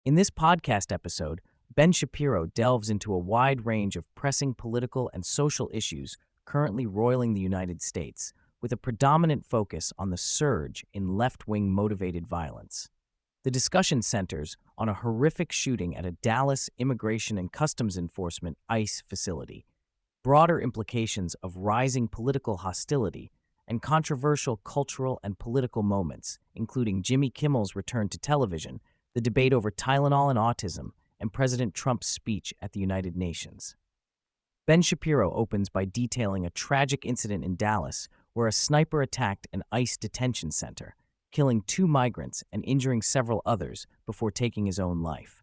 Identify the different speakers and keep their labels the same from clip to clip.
Speaker 1: In this podcast episode, Ben Shapiro delves into a wide range of pressing political and social issues currently roiling the United States, with a predominant focus on the surge in left-wing motivated violence. The discussion centers on a horrific shooting at a Dallas Immigration and Customs Enforcement ICE facility, broader implications of rising political hostility, and controversial cultural and political moments, including Jimmy Kimmel's return to television, the debate over Tylenol and autism, and President Trump's speech at the United Nations. Ben Shapiro opens by detailing a tragic incident in Dallas where a sniper attacked an ICE detention center, killing 2 migrants and injuring several others before taking his own life.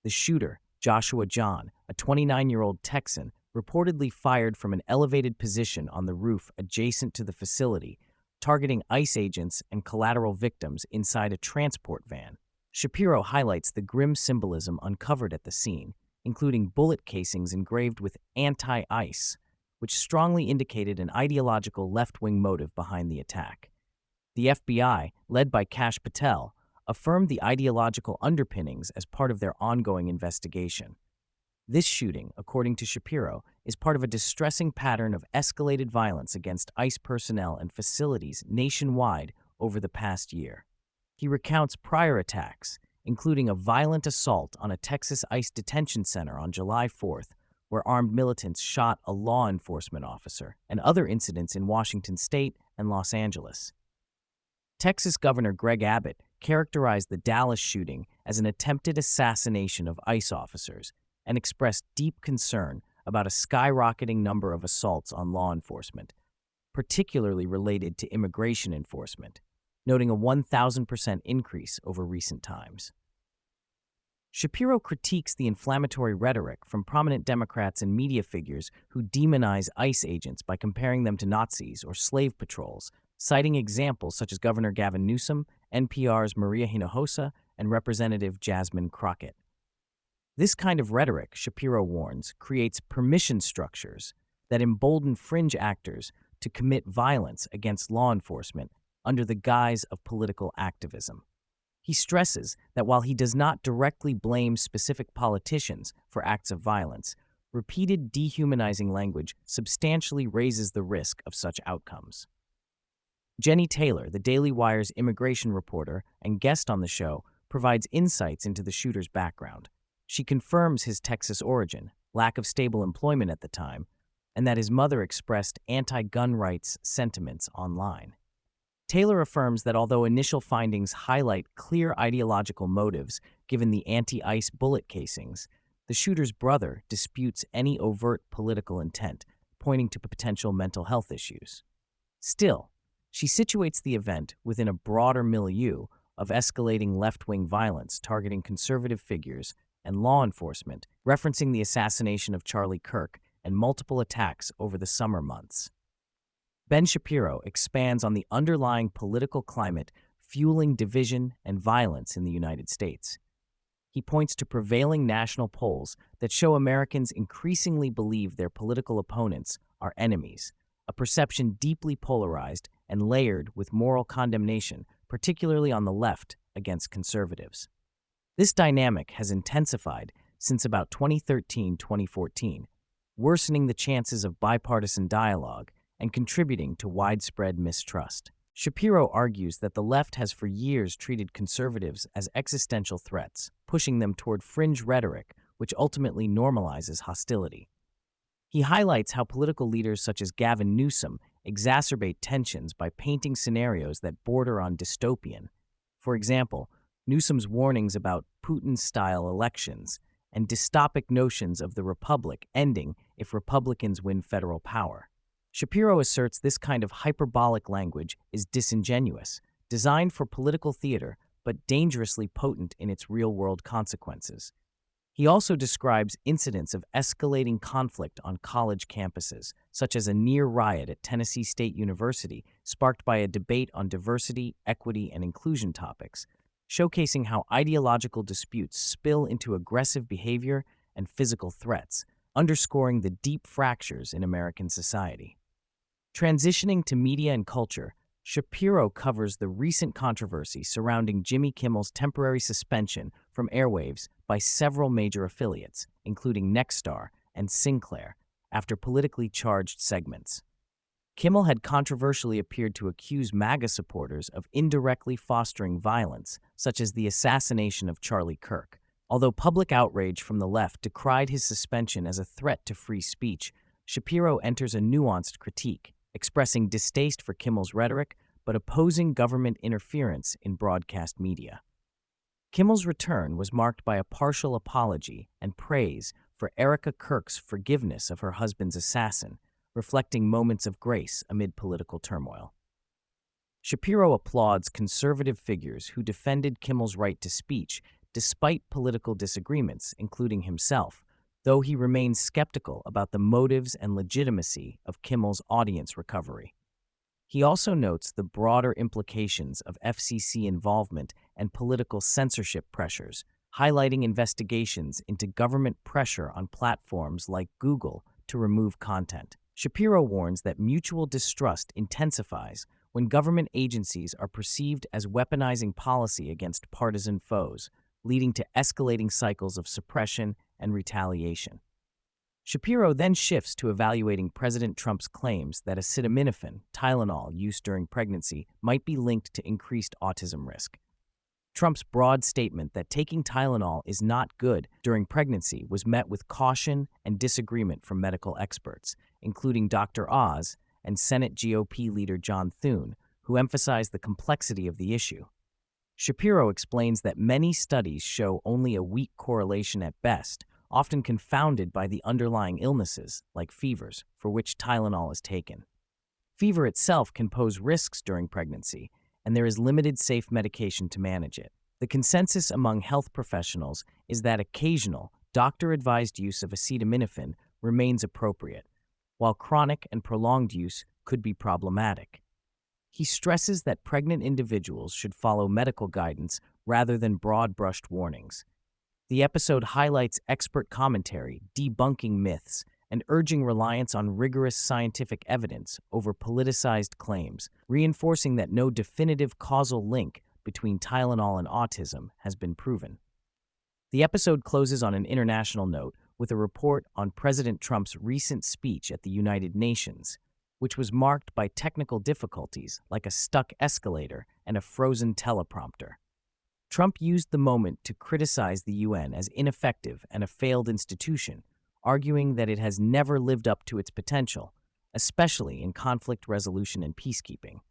Speaker 1: The shooter, Joshua John, a 29-year-old Texan, reportedly fired from an elevated position on the roof adjacent to the facility, targeting ICE agents and collateral victims inside a transport van. Shapiro highlights the grim symbolism uncovered at the scene, including bullet casings engraved with anti-ICE, which strongly indicated an ideological left-wing motive behind the attack. The FBI, led by Kash Patel, affirmed the ideological underpinnings as part of their ongoing investigation. This shooting, according to Shapiro, is part of a distressing pattern of escalated violence against ICE personnel and facilities nationwide over the past year. He recounts prior attacks, including a violent assault on a Texas ICE detention center on July 4th, where armed militants shot a law enforcement officer, and other incidents in Washington state and Los Angeles. Texas Governor Greg Abbott characterized the Dallas shooting as an attempted assassination of ICE officers and expressed deep concern about a skyrocketing number of assaults on law enforcement, particularly related to immigration enforcement, noting a 1,000% increase over recent times. Shapiro critiques the inflammatory rhetoric from prominent Democrats and media figures who demonize ICE agents by comparing them to Nazis or slave patrols, citing examples such as Governor Gavin Newsom, NPR's Maria Hinojosa, and Representative Jasmine Crockett. This kind of rhetoric, Shapiro warns, creates permission structures that embolden fringe actors to commit violence against law enforcement under the guise of political activism. He stresses that while he does not directly blame specific politicians for acts of violence, repeated dehumanizing language substantially raises the risk of such outcomes. Jenny Taylor, the Daily Wire's immigration reporter and guest on the show, provides insights into the shooter's background. She confirms his Texas origin, lack of stable employment at the time, and that his mother expressed anti-gun rights sentiments online. Taylor affirms that although initial findings highlight clear ideological motives given the anti-ICE bullet casings, the shooter's brother disputes any overt political intent, pointing to potential mental health issues. Still, she situates the event within a broader milieu of escalating left-wing violence targeting conservative figures and law enforcement, referencing the assassination of Charlie Kirk and multiple attacks over the summer months. Ben Shapiro expands on the underlying political climate fueling division and violence in the United States. He points to prevailing national polls that show Americans increasingly believe their political opponents are enemies, a perception deeply polarized and layered with moral condemnation, particularly on the left, against conservatives. This dynamic has intensified since about 2013-2014, worsening the chances of bipartisan dialogue and contributing to widespread mistrust. Shapiro argues that the left has for years treated conservatives as existential threats, pushing them toward fringe rhetoric, which ultimately normalizes hostility. He highlights how political leaders such as Gavin Newsom exacerbate tensions by painting scenarios that border on dystopian. For example, Newsom's warnings about Putin-style elections and dystopic notions of the republic ending if Republicans win federal power. Shapiro asserts this kind of hyperbolic language is disingenuous, designed for political theater, but dangerously potent in its real-world consequences. He also describes incidents of escalating conflict on college campuses, such as a near riot at Tennessee State University sparked by a debate on diversity, equity, and inclusion topics, showcasing how ideological disputes spill into aggressive behavior and physical threats, underscoring the deep fractures in American society. Transitioning to media and culture, Shapiro covers the recent controversy surrounding Jimmy Kimmel's temporary suspension from airwaves by several major affiliates, including Nexstar and Sinclair, after politically charged segments. Kimmel had controversially appeared to accuse MAGA supporters of indirectly fostering violence, such as the assassination of Charlie Kirk. Although public outrage from the left decried his suspension as a threat to free speech, Shapiro enters a nuanced critique, expressing distaste for Kimmel's rhetoric but opposing government interference in broadcast media. Kimmel's return was marked by a partial apology and praise for Erica Kirk's forgiveness of her husband's assassin, reflecting moments of grace amid political turmoil. Shapiro applauds conservative figures who defended Kimmel's right to speech despite political disagreements, including himself, though he remains skeptical about the motives and legitimacy of Kimmel's audience recovery. He also notes the broader implications of FCC involvement and political censorship pressures, highlighting investigations into government pressure on platforms like Google to remove content. Shapiro warns that mutual distrust intensifies when government agencies are perceived as weaponizing policy against partisan foes, leading to escalating cycles of suppression and retaliation. Shapiro then shifts to evaluating President Trump's claims that acetaminophen, Tylenol, use during pregnancy might be linked to increased autism risk. Trump's broad statement that taking Tylenol is not good during pregnancy was met with caution and disagreement from medical experts, including Dr. Oz and Senate GOP leader John Thune, who emphasized the complexity of the issue. Shapiro explains that many studies show only a weak correlation at best, often confounded by the underlying illnesses, like fevers, for which Tylenol is taken. Fever itself can pose risks during pregnancy, and there is limited safe medication to manage it. The consensus among health professionals is that occasional, doctor-advised use of acetaminophen remains appropriate, while chronic and prolonged use could be problematic. He stresses that pregnant individuals should follow medical guidance rather than broad-brushed warnings. The episode highlights expert commentary, debunking myths, and urging reliance on rigorous scientific evidence over politicized claims, reinforcing that no definitive causal link between Tylenol and autism has been proven. The episode closes on an international note with a report on President Trump's recent speech at the United Nations, which was marked by technical difficulties like a stuck escalator and a frozen teleprompter. Trump used the moment to criticize the UN as ineffective and a failed institution, arguing that it has never lived up to its potential, especially in conflict resolution and peacekeeping.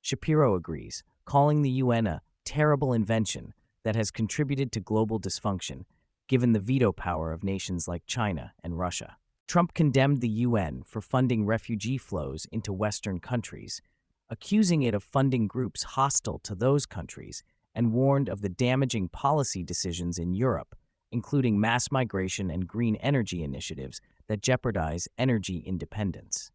Speaker 1: Shapiro agrees, calling the UN a terrible invention that has contributed to global dysfunction, given the veto power of nations like China and Russia. Trump condemned the UN for funding refugee flows into Western countries, accusing it of funding groups hostile to those countries, and warned of the damaging policy decisions in Europe, including mass migration and green energy initiatives that jeopardize energy independence.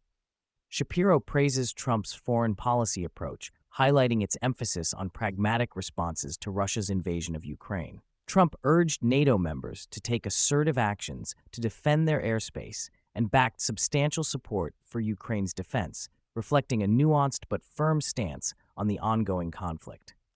Speaker 1: Shapiro praises Trump's foreign policy approach, highlighting its emphasis on pragmatic responses to Russia's invasion of Ukraine. Trump urged NATO members to take assertive actions to defend their airspace and backed substantial support for Ukraine's defense, reflecting a nuanced but firm stance on the ongoing conflict.